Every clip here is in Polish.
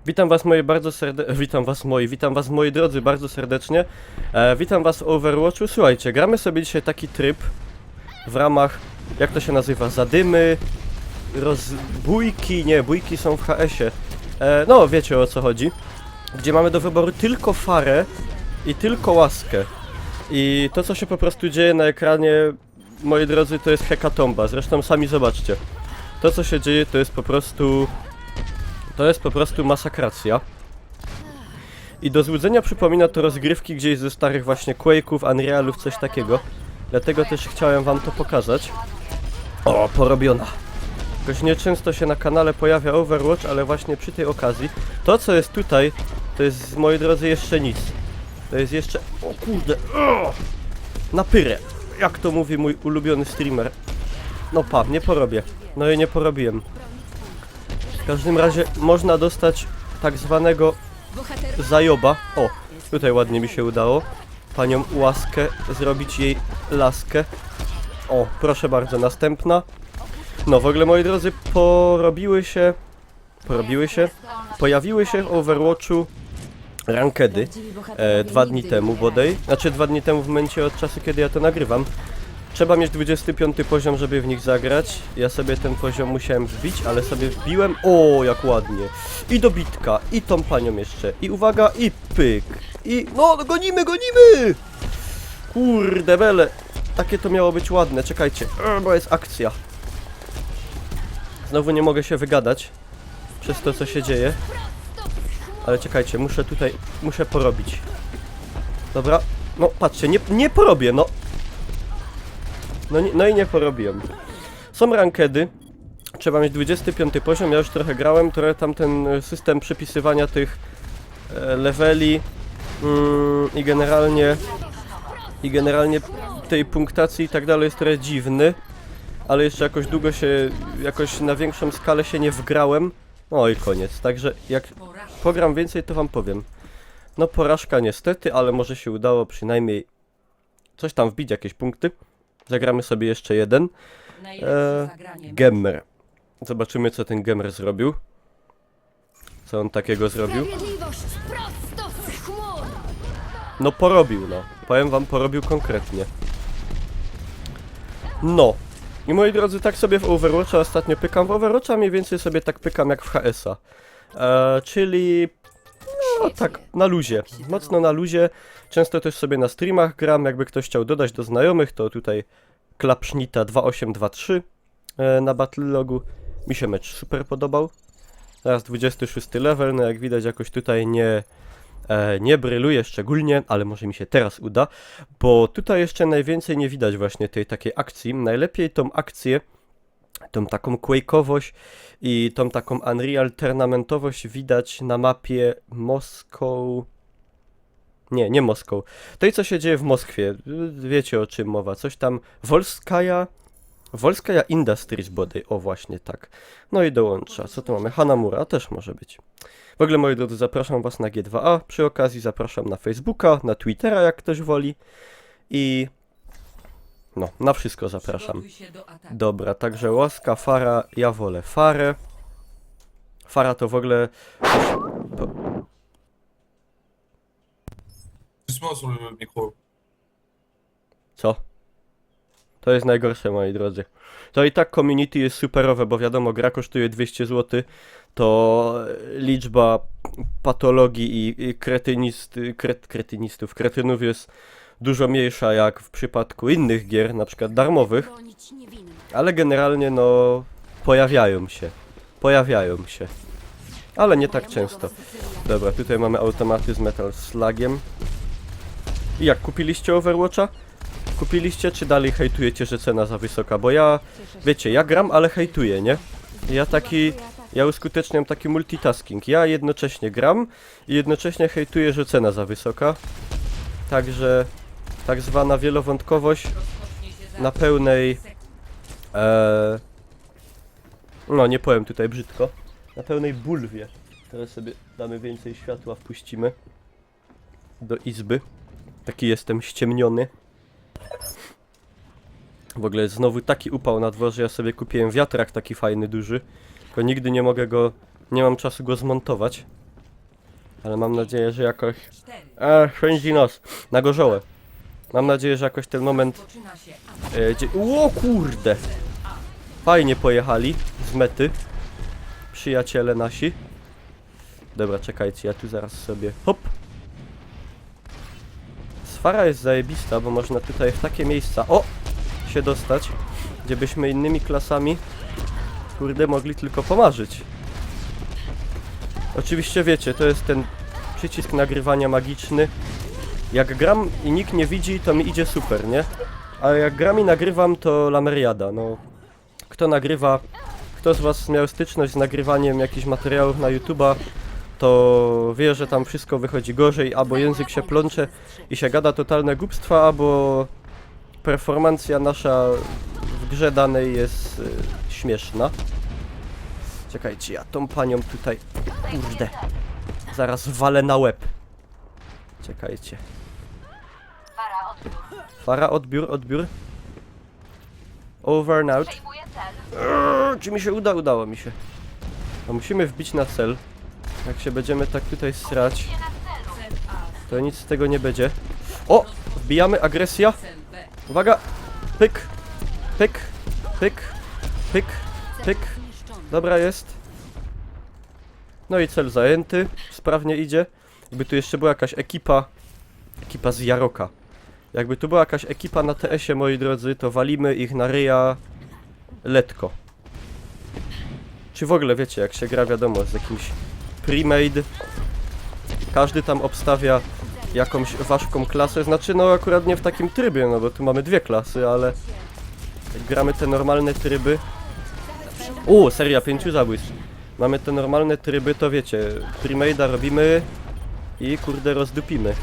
Witam was moi drodzy bardzo serdecznie. Witam was w Overwatchu. Słuchajcie, gramy sobie dzisiaj taki tryb w ramach, jak to się nazywa, zadymy, bójki, nie, bójki są w HS-ie. No, wiecie o co chodzi. Gdzie mamy do wyboru tylko farę i tylko łaskę. I to co się po prostu dzieje na ekranie, moi drodzy, to jest hekatomba. Zresztą sami zobaczcie. To co się dzieje to jest po prostu masakracja. I do złudzenia przypomina to rozgrywki gdzieś ze starych właśnie Quake'ów, Unrealów, coś takiego. Dlatego też chciałem wam to pokazać. O, porobiona. Jakoś nieczęsto się na kanale pojawia Overwatch, ale właśnie przy tej okazji. To co jest tutaj, to jest, moi drodzy, jeszcze nic. To jest jeszcze... O kurde! Na pyrę! Jak to mówi mój ulubiony streamer. No pa, nie porobię. No i nie porobiłem. W każdym razie można dostać tak zwanego zajoba. O, tutaj ładnie mi się udało. Panią łaskę, zrobić jej laskę. O, proszę bardzo, następna. No w ogóle, moi drodzy, pojawiły się w Overwatchu rankedy 2 dni temu bodaj. Znaczy 2 dni temu w momencie od czasu, kiedy ja to nagrywam. Trzeba mieć 25 poziom, żeby w nich zagrać. Ja sobie ten poziom musiałem wbić, ale sobie wbiłem. O, jak ładnie. I dobitka, i tą panią jeszcze. I uwaga, i pyk. I no, gonimy! Kurde bele. Takie to miało być ładne, czekajcie. Bo jest akcja. Znowu nie mogę się wygadać przez to, co się dzieje. Ale czekajcie, muszę porobić. Dobra, no patrzcie, nie porobię, no. No i nie porobiłem. Są rankedy. Trzeba mieć 25 poziom, ja już trochę grałem, trochę tam ten system przypisywania tych leveli i generalnie tej punktacji i tak dalej jest trochę dziwny. Ale jeszcze jakoś na większą skalę się nie wgrałem. No i koniec, także jak pogram więcej, to wam powiem. No porażka niestety, ale może się udało przynajmniej coś tam wbić, jakieś punkty. Zagramy sobie jeszcze jeden. Gemmer. Zobaczymy, co ten Gemmer zrobił. Co on takiego zrobił. No porobił, no. Powiem wam, porobił konkretnie. No. I moi drodzy, tak sobie w Overwatcha ostatnio pykam. W Overwatcha mniej więcej sobie tak pykam jak w HS-a. Czyli... No tak, na luzie. Mocno na luzie. Często też sobie na streamach gram. Jakby ktoś chciał dodać do znajomych, to tutaj Klapsznita 2823 na Battle Logu. Mi się mecz super podobał. Teraz 26 level, no jak widać jakoś tutaj nie bryluje szczególnie, ale może mi się teraz uda, bo tutaj jeszcze najwięcej nie widać właśnie tej takiej akcji. Najlepiej tą akcję, tą taką Quake'owość i tą taką Unreal Tournamentowość widać na mapie Moscow... Nie Moscow. To i co się dzieje w Moskwie, wiecie o czym mowa, coś tam Volskaja Industries bodaj, o właśnie tak. No i dołącza, co tu mamy? Hanamura, też może być. W ogóle, moi drodzy, zapraszam was na G2A, przy okazji zapraszam na Facebooka, na Twittera, jak ktoś woli. I... no, na wszystko zapraszam. Dobra, także łaska, fara, ja wolę farę. Fara to w ogóle... Co? To jest najgorsze, moi drodzy. To i tak community jest superowe, bo wiadomo, gra kosztuje 200 zł, to liczba patologii i kretynów jest dużo mniejsza jak w przypadku innych gier, na przykład darmowych. Ale generalnie, no, pojawiają się. Ale nie tak często. Dobra, tutaj mamy automaty z Metal Slugiem. I jak, kupiliście Overwatcha? Kupiliście, czy dalej hejtujecie, że cena za wysoka? Bo ja, wiecie, ja gram, ale hejtuję, nie? Ja uskuteczniam taki multitasking. Ja jednocześnie gram i jednocześnie hejtuję, że cena za wysoka. Także tak zwana wielowątkowość na pełnej... no, nie powiem tutaj brzydko. Na pełnej bulwie. Teraz sobie damy więcej światła, wpuścimy do izby. Taki jestem ściemniony. W ogóle jest znowu taki upał na dworze, ja sobie kupiłem wiatrak taki fajny, duży. Tylko nigdy nie mogę nie mam czasu go zmontować. Ale mam nadzieję, że jakoś... Chędzi nos. Na gorzołę. Mam nadzieję, że jakoś ten moment... O kurde! Fajnie pojechali z mety. Przyjaciele nasi. Dobra, czekajcie, ja tu zaraz sobie... Hop! Sfara jest zajebista, bo można tutaj w takie miejsca... O! Się dostać. Gdzie byśmy innymi klasami... Kurde, mogli tylko pomarzyć. Oczywiście wiecie, to jest ten przycisk nagrywania magiczny. Jak gram i nikt nie widzi, to mi idzie super, nie? Ale jak gram i nagrywam, to lameriada, no. Kto nagrywa, kto z was miał styczność z nagrywaniem jakichś materiałów na YouTube'a, to wie, że tam wszystko wychodzi gorzej, albo język się plącze i się gada totalne głupstwa, albo performancja nasza w grze danej jest śmieszna. Czekajcie, ja tą panią tutaj... Kurde. Zaraz walę na łeb. Czekajcie. Fara, odbiór. Over and out. Czy mi się uda? Udało mi się. No musimy wbić na cel. Jak się będziemy tak tutaj srać, to nic z tego nie będzie. O! Wbijamy, agresja. Uwaga! Pyk! Pyk! Pyk! Pyk! Pyk! Dobra, jest. No i cel zajęty. Sprawnie idzie. Jakby tu jeszcze była jakaś ekipa. Ekipa z Jaroka. Jakby tu była jakaś ekipa na TS-ie, moi drodzy, to walimy ich na ryja letko. Czy w ogóle wiecie, jak się gra, wiadomo, z jakimś pre-made. Każdy tam obstawia jakąś ważką klasę. Znaczy, no akurat nie w takim trybie, no bo tu mamy dwie klasy, ale jak gramy te normalne tryby... Seria 5 zabójstw. Mamy te normalne tryby, to wiecie, pre-made'a robimy i kurde rozdupimy.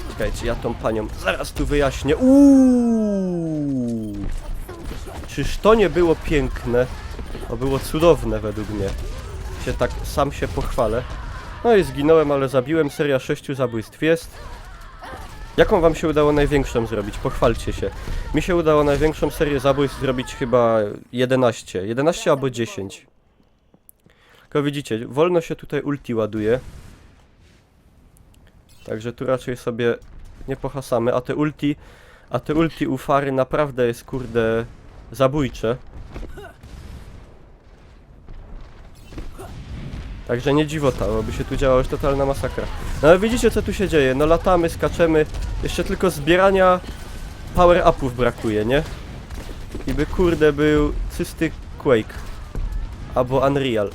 Czekajcie, ja tą panią zaraz tu wyjaśnię. Czyż to nie było piękne? To było cudowne według mnie. Tak sam się pochwalę. No i zginąłem, ale zabiłem. Seria 6 zabójstw jest. Jaką wam się udało największą zrobić? Pochwalcie się. Mi się udało największą serię zabójstw zrobić chyba 11. 11 albo 10. Tylko widzicie, wolno się tutaj ulti ładuje. Także tu raczej sobie nie pohasamy, a te ulti u Fary naprawdę jest kurde zabójcze. Także nie dziwota, bo by się tu działa już totalna masakra. No ale widzicie co tu się dzieje, no latamy, skaczemy, jeszcze tylko zbierania power-upów brakuje, nie? I by kurde był czysty Quake. Albo Unreal.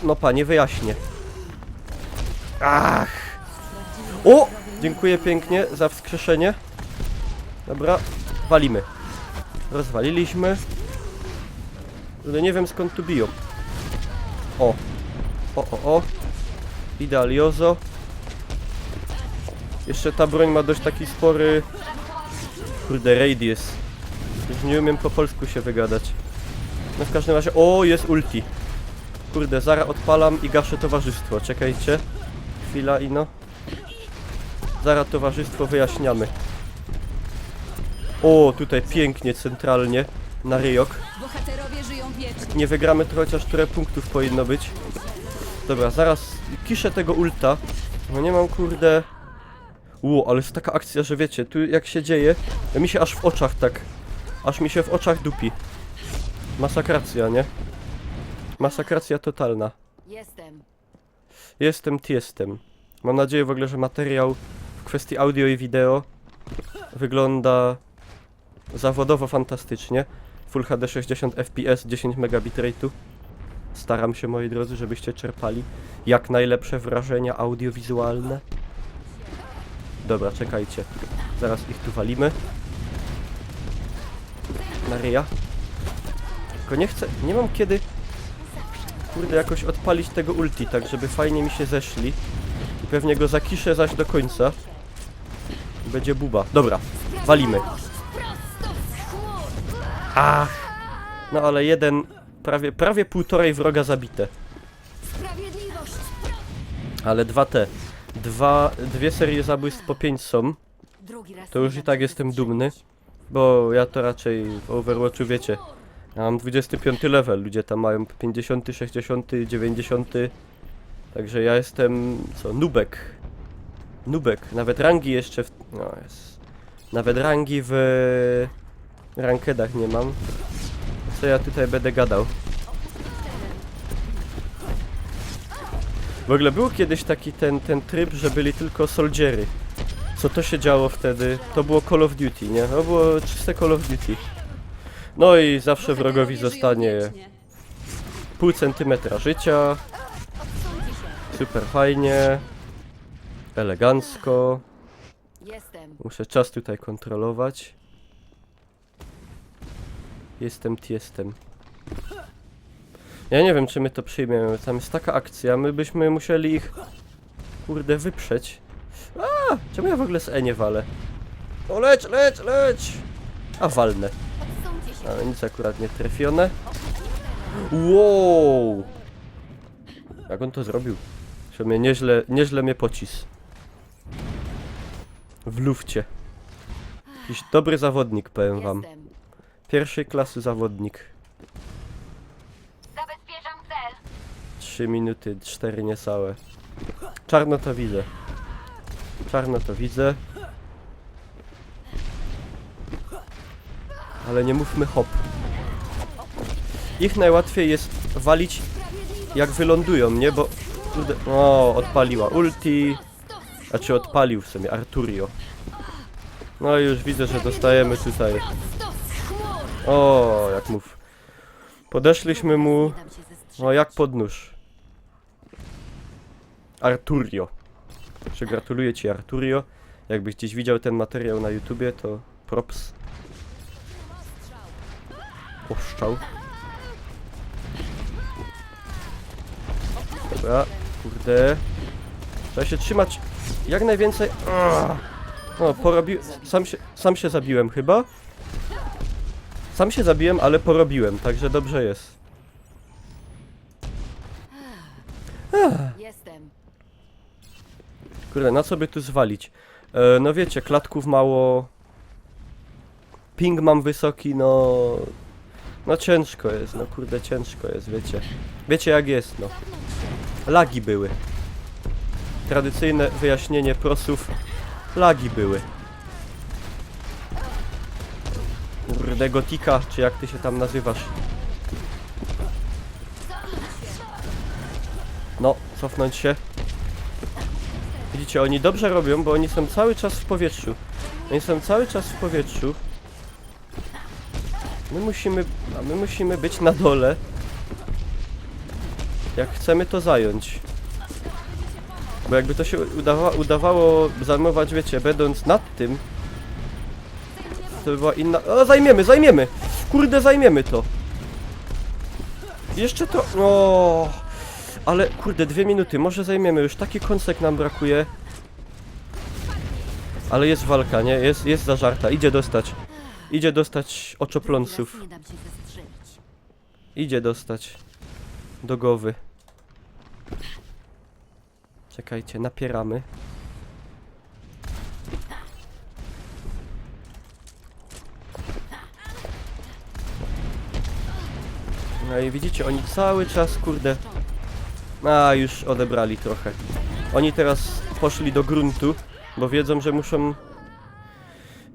No panie, wyjaśnię. Ach! O! Dziękuję pięknie za wskrzeszenie. Dobra, walimy. Rozwaliliśmy. Ale nie wiem skąd tu biją. O. Idealiozo. Jeszcze ta broń ma dość taki spory... Kurde, radius. Już nie umiem po polsku się wygadać. No w każdym razie... O, jest ulti. Kurde, zaraz odpalam i gaszę towarzystwo. Czekajcie. Chwila ino. Zaraz towarzystwo wyjaśniamy. O, tutaj pięknie, centralnie. Na ryjok. Jak nie wygramy, to chociaż tyle punktów powinno być. Dobra, zaraz kiszę tego ulta. No nie mam kurde... ale jest taka akcja, że wiecie, tu jak się dzieje, to mi się aż w oczach tak... Aż mi się w oczach dupi. Masakracja, nie? Masakracja totalna. Jestem. Mam nadzieję w ogóle, że materiał w kwestii audio i wideo wygląda zawodowo fantastycznie. Full HD 60 fps, 10 megabit rate'u. Staram się, moi drodzy, żebyście czerpali jak najlepsze wrażenia audiowizualne. Dobra, czekajcie. Zaraz ich tu walimy. Na ryja. Tylko nie chcę, nie mam kiedy... Kurde, jakoś odpalić tego ulti, tak żeby fajnie mi się zeszli. I pewnie go zakiszę zaś do końca. I będzie buba. Dobra, walimy. Ach! No ale jeden... Prawie półtorej wroga zabite. Ale dwie serie zabójstw po 5 są. To już i tak jestem dumny. Bo ja to raczej w Overwatchu wiecie. Ja mam 25 level, ludzie tam mają 50, 60, 90. Także ja jestem, co, nubek. Nubek, nawet rangi jeszcze w... No jest. Nawet rangi w... rankedach nie mam. Co ja tutaj będę gadał? W ogóle był kiedyś taki ten tryb, że byli tylko soldiery. Co to się działo wtedy? To było Call of Duty, nie? To było czyste Call of Duty. No i zawsze wrogowi zostanie pół centymetra życia. Super fajnie. Elegancko. Muszę czas tutaj kontrolować. Jestem. Ja nie wiem, czy my to przyjmiemy. Tam jest taka akcja, my byśmy musieli ich... kurde, wyprzeć. A, czemu ja w ogóle z E nie walę? O, leć! A, walnę. Ale nic akurat nie trafione. Wow! Jak on to zrobił? Że mnie nieźle mnie pocis. W lufcie. Jakiś dobry zawodnik, powiem wam. Pierwszej klasy zawodnik. Zabezpieczam cel. 3 minuty, 4 niecałe. Czarno to widzę. Ale nie mówmy hop. Ich najłatwiej jest walić jak wylądują, nie? Bo... kurde... O, odpaliła ulti. A czy odpalił w sumie Arturio. No i już widzę, że dostajemy tutaj. O, jak mów. Podeszliśmy mu... O, jak pod nóż. Arturio. Także gratuluję ci, Arturio. Jakbyś gdzieś widział ten materiał na YouTubie, to props. Oszczał. Dobra, kurde. Trzeba się trzymać jak najwięcej. No, sam się zabiłem chyba. Sam się zabiłem, ale porobiłem, także dobrze jest. Jestem. Kurde, na co by tu zwalić? No wiecie, klatków mało. Ping mam wysoki, no... No ciężko jest, no kurde, ciężko jest, wiecie. Wiecie jak jest, no. Lagi były. Tradycyjne wyjaśnienie prosów. Lagi były. Kurde, Gotika, czy jak ty się tam nazywasz? No, cofnąć się. Widzicie, oni dobrze robią, bo oni są cały czas w powietrzu. My musimy być na dole. Jak chcemy to zająć. Bo jakby to się udawało zajmować, wiecie, będąc nad tym, to by była inna... O, zajmiemy! Kurde, zajmiemy to! Jeszcze to... O, ale kurde, 2 minuty, może zajmiemy, już taki kąsek nam brakuje. Ale jest walka, nie? Jest zażarta, idzie dostać oczopląsów. Nie dam się zestrzelić. Idzie dostać do głowy. Czekajcie, napieramy. No i widzicie, oni cały czas, kurde... A, już odebrali trochę. Oni teraz poszli do gruntu, bo wiedzą, że muszą...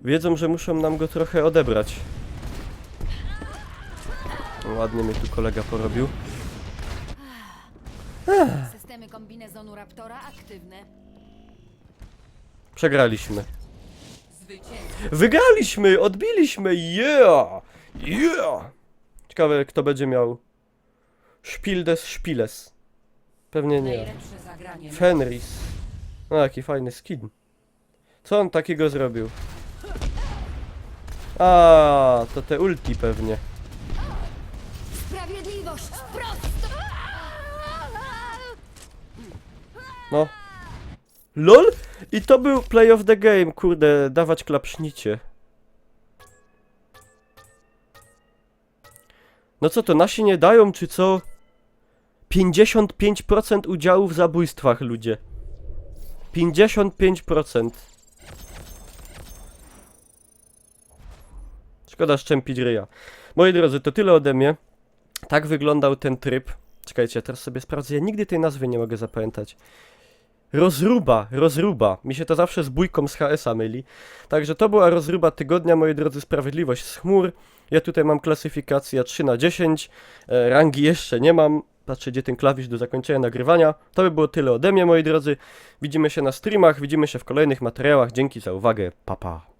Wiedzą, że muszą nam go trochę odebrać. Ładnie mnie tu kolega porobił. Systemy kombinezonu Raptora aktywne. Przegraliśmy. Wygraliśmy! Odbiliśmy! Yeah! Ciekawe, kto będzie miał Spiel des Spieles. Pewnie nie. Najlepsze zagranie. Fenris. No, jaki fajny skin. Co on takiego zrobił? A, to te ulti pewnie. Sprawiedliwość prosto! No. LOL? I to był play of the game, kurde, dawać klapsznicie. No co to, nasi nie dają, czy co? 55% udziału w zabójstwach, ludzie. 55%. Szkoda szczępić ryja. Moi drodzy, to tyle ode mnie. Tak wyglądał ten tryb. Czekajcie, teraz sobie sprawdzę, ja nigdy tej nazwy nie mogę zapamiętać. Rozruba. Mi się to zawsze z bójką z HS-a myli. Także to była rozruba tygodnia, moi drodzy, Sprawiedliwość z chmur. Ja tutaj mam klasyfikację 3/10, rangi jeszcze nie mam. Patrzę, gdzie ten klawisz do zakończenia nagrywania. To by było tyle ode mnie, moi drodzy. Widzimy się na streamach, widzimy się w kolejnych materiałach. Dzięki za uwagę, pa pa.